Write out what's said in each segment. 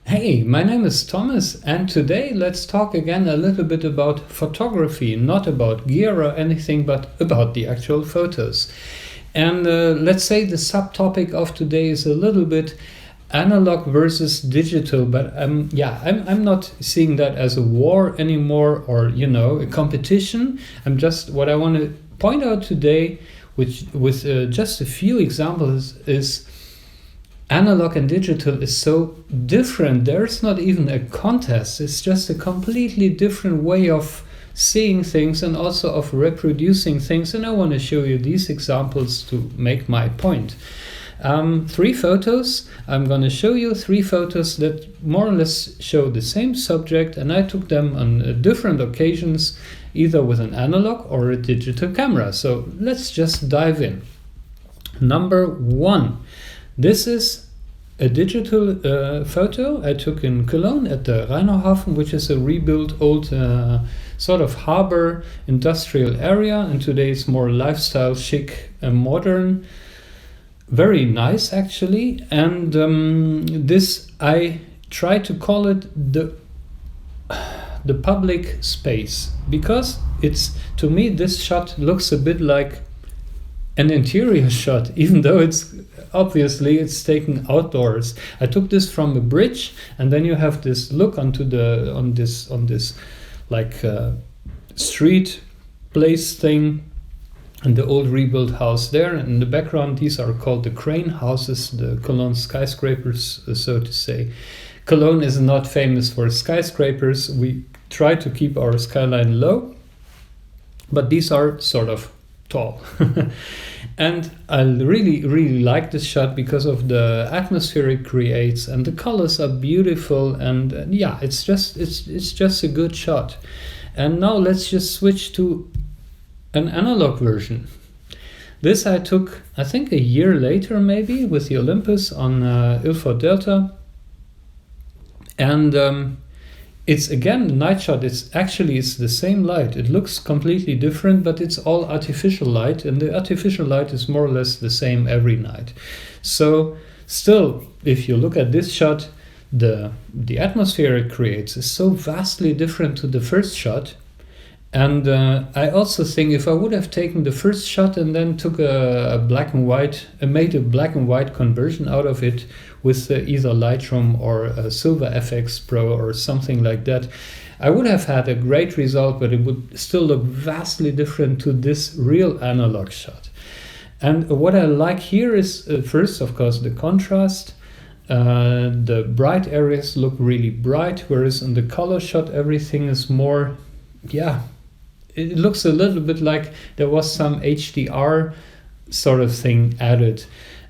Hey, my name is Thomas, and today let's talk again a little bit about photography, not about gear or anything, but about the actual photos. And let's say the subtopic of today is a little bit analog versus digital, but I'm not seeing that as a war anymore or a competition. What I want to point out today, which with just a few examples, is analog and digital is so different. There's not even a contest. It's just a completely different way of seeing things and also of reproducing things. And I want to show you these examples to make my point. Three photos. I'm going to show you three photos that more or less show the same subject, and I took them on different occasions, either with an analog or a digital camera. So let's just dive in. Number one. This is a digital photo I took in Cologne at the Rheinauhafen, which is a rebuilt old sort of harbor industrial area, and today it's more lifestyle, chic, and modern. Very nice, actually. And this, I try to call it the public space, because it's, to me, this shot looks a bit like an interior shot, even though it's taken outdoors. I took this from a bridge, and then you have this look onto on this like street place thing, and the old rebuilt house there. And in the background, these are called the crane houses, the Cologne skyscrapers, so to say. Cologne is not famous for skyscrapers. We try to keep our skyline low, but these are sort of tall. And I really like this shot because of the atmosphere it creates, and the colors are beautiful, and it's just a good shot. And now let's just switch to an analog version. This I took, I think, a year later maybe, with the Olympus on Ilford Delta, and it's again the night shot. It's the same light. It looks completely different, but it's all artificial light, and the artificial light is more or less the same every night. So still, if you look at this shot, the atmosphere it creates is so vastly different to the first shot. And I also think if I would have taken the first shot and then took a black and white, made a black and white conversion out of it with either Lightroom or a Silver FX Pro or something like that, I would have had a great result, but it would still look vastly different to this real analog shot. And what I like here is first, of course, the contrast. The bright areas look really bright, whereas in the color shot everything is more, it looks a little bit like there was some HDR sort of thing added,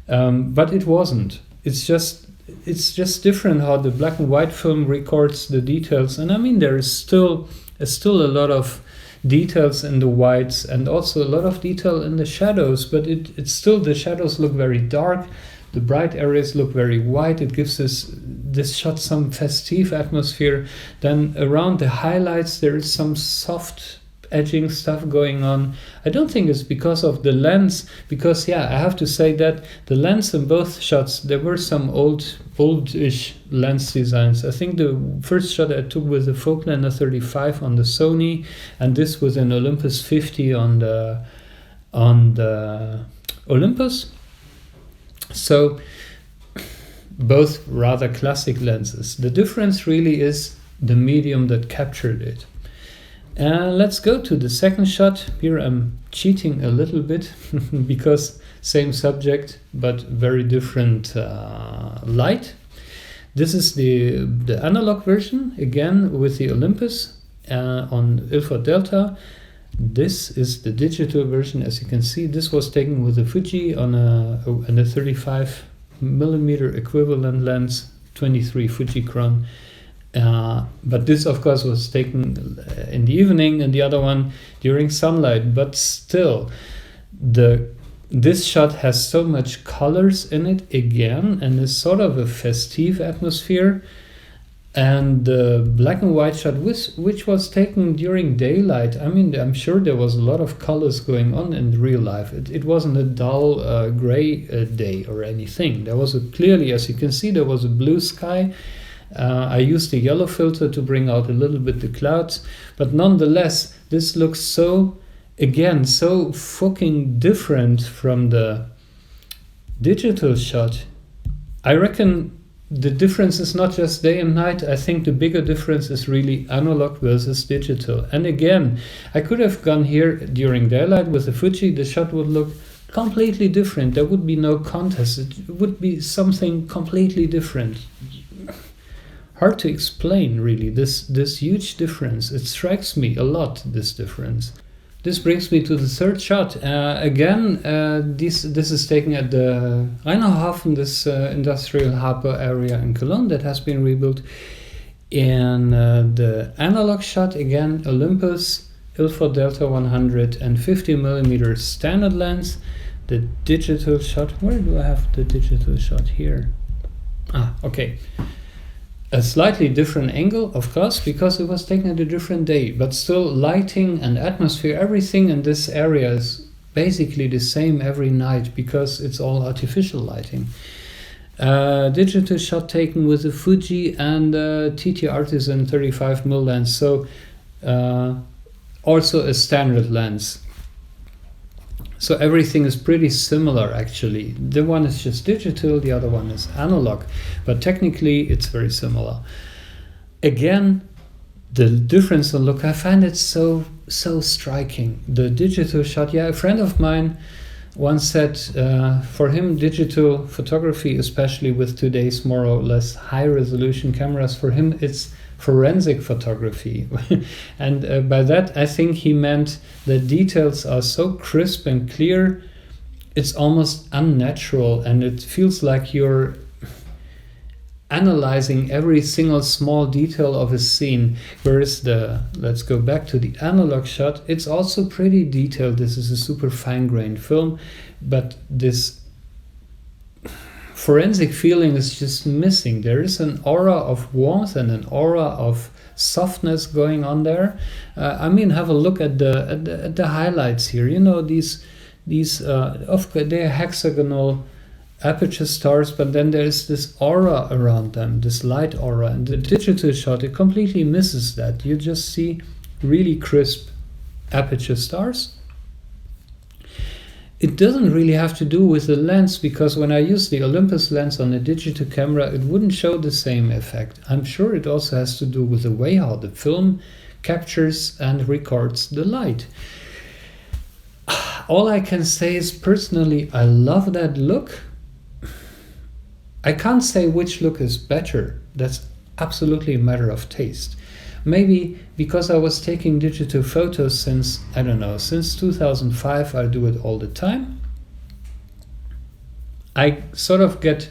but it wasn't. It's just different how the black and white film records the details. And I mean, there is still a lot of details in the whites and also a lot of detail in the shadows, but it's still, the shadows look very dark. The bright areas look very white. It gives this shot some festive atmosphere. Then around the highlights, there is some soft edging stuff going on. I don't think it's because of the lens, because I have to say that the lens in both shots, there were some oldish lens designs. I think the first shot I took with the Folklander 35 on the Sony, and this was an Olympus 50 on the Olympus. So both rather classic lenses. The difference really is the medium that captured it. Let's go to the second shot. Here I'm cheating a little bit because same subject but very different light. This is the analog version, again with the Olympus on Ilford Delta. This is the digital version. As you can see, this was taken with a Fuji on a 35mm equivalent lens, 23 Fuji Chron. But this, of course, was taken in the evening, and the other one during sunlight. But still, this shot has so much colors in it again, and is sort of a festive atmosphere. And the black and white shot, which was taken during daylight, I mean, I'm sure there was a lot of colors going on in real life. It wasn't a dull gray day or anything. There was clearly, as you can see, there was a blue sky. I used the yellow filter to bring out a little bit the clouds, but nonetheless, this looks so, again, so fucking different from the digital shot. I reckon the difference is not just day and night. I think the bigger difference is really analog versus digital. And again, I could have gone here during daylight with the Fuji. The shot would look completely different. There would be no contest. It would be something completely different. Hard to explain, really, this huge difference. It strikes me a lot, this difference. This brings me to the third shot. Again, this is taken at the Rheinauhafen, this industrial harbor area in Cologne that has been rebuilt. In the analog shot, again, Olympus Ilford Delta 100 and 50mm standard lens. The digital shot, where do I have the digital shot here? Okay. A slightly different angle, of course, because it was taken at a different day, but still lighting and atmosphere, everything in this area is basically the same every night because it's all artificial lighting. Digital shot taken with a Fuji and TT Artisan 35mm lens, so also a standard lens. So everything is pretty similar, actually. The one is just digital, the other one is analog, but technically it's very similar. Again, the difference in look, I find it so striking. The digital shot, a friend of mine once said for him digital photography, especially with today's more or less high resolution cameras, for him it's forensic photography. And by that I think he meant that details are so crisp and clear, it's almost unnatural, and it feels like you're analyzing every single small detail of a scene. Whereas let's go back to the analog shot, it's also pretty detailed. This is a super fine-grained film, but this forensic feeling is just missing. There is an aura of warmth and an aura of softness going on there. Have a look at the highlights here. You know, these they're hexagonal aperture stars, but then there is this aura around them, this light aura. And the digital shot, it completely misses that. You just see really crisp aperture stars. It doesn't really have to do with the lens, because when I use the Olympus lens on a digital camera, it wouldn't show the same effect. I'm sure it also has to do with the way how the film captures and records the light. All I can say is, personally, I love that look. I can't say which look is better. That's absolutely a matter of taste. Maybe because I was taking digital photos since 2005, I do it all the time. I sort of get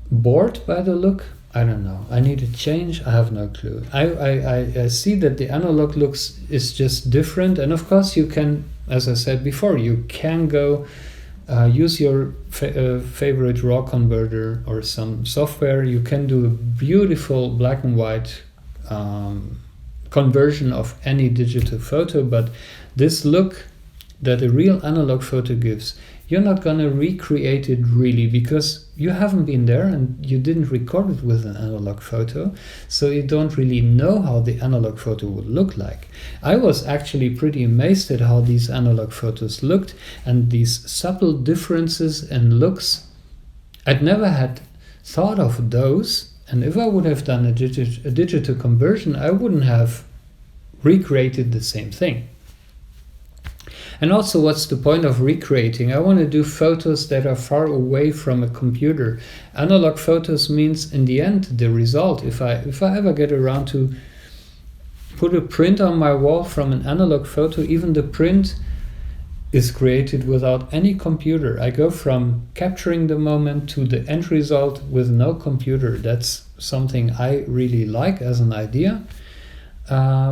bored by the look. I don't know. I need a change. I have no clue. I see that the analog looks is just different. And of course you can, as I said before, you can go use your favorite RAW converter or some software. You can do a beautiful black and white conversion of any digital photo, but this look that a real analog photo gives, you're not going to recreate it really, because you haven't been there and you didn't record it with an analog photo, so you don't really know how the analog photo would look like. I was actually pretty amazed at how these analog photos looked, and these subtle differences in looks. I'd never had thought of those. And if I would have done a digital conversion, I wouldn't have recreated the same thing. And also, what's the point of recreating? I want to do photos that are far away from a computer. Analog photos means, in the end, the result. If I ever get around to put a print on my wall from an analog photo, even the print is created without any computer. I go from capturing the moment to the end result with no computer. That's something I really like as an idea,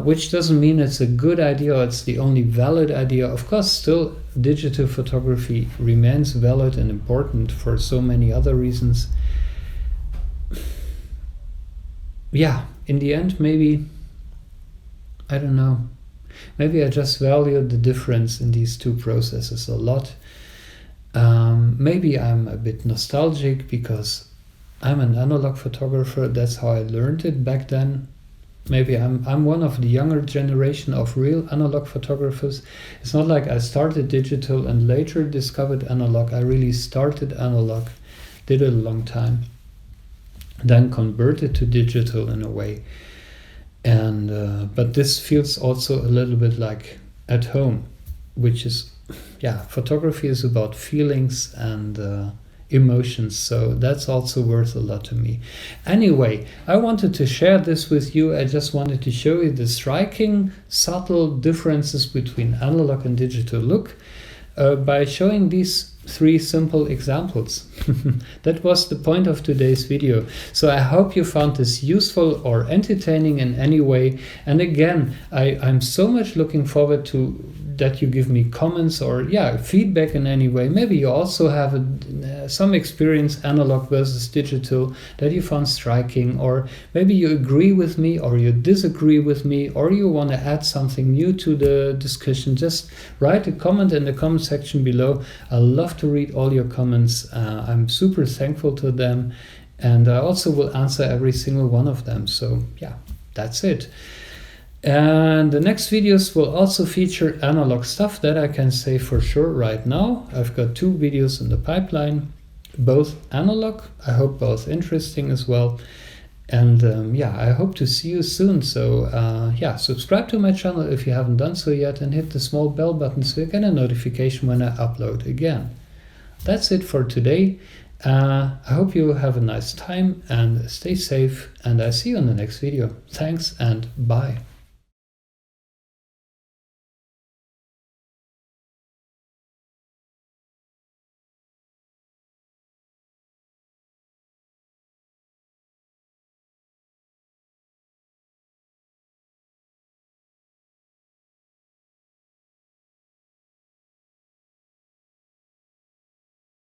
which doesn't mean it's a good idea or it's the only valid idea. Of course, still digital photography remains valid and important for so many other reasons. Yeah, in the end, maybe, I don't know. Maybe I just value the difference in these two processes a lot. Maybe I'm a bit nostalgic because I'm an analog photographer. That's how I learned it back then. Maybe I'm one of the younger generation of real analog photographers. It's not like I started digital and later discovered analog. I really started analog, did it a long time, then converted to digital in a way. And but this feels also a little bit like at home, which is, yeah, photography is about feelings and emotions, so that's also worth a lot to me. Anyway, I wanted to share this with you. I just wanted to show you the striking, subtle differences between analog and digital look by showing these 3 simple examples. That was the point of today's video. So I hope you found this useful or entertaining in any way. And again, I'm so much looking forward to that you give me comments or feedback in any way. Maybe you also have some experience analog versus digital that you found striking, or maybe you agree with me or you disagree with me, or you want to add something new to the discussion. Just write a comment in the comment section below. I love to read all your comments. I'm super thankful to them, and I also will answer every single one of them. So yeah, that's it. And the next videos will also feature analog stuff, that I can say for sure right now. I've got 2 videos in the pipeline, both analog. I hope both interesting as well. And I hope to see you soon. So subscribe to my channel if you haven't done so yet, and hit the small bell button so you get a notification when I upload again. That's it for today. I hope you have a nice time and stay safe, and I see you in the next video. Thanks and bye.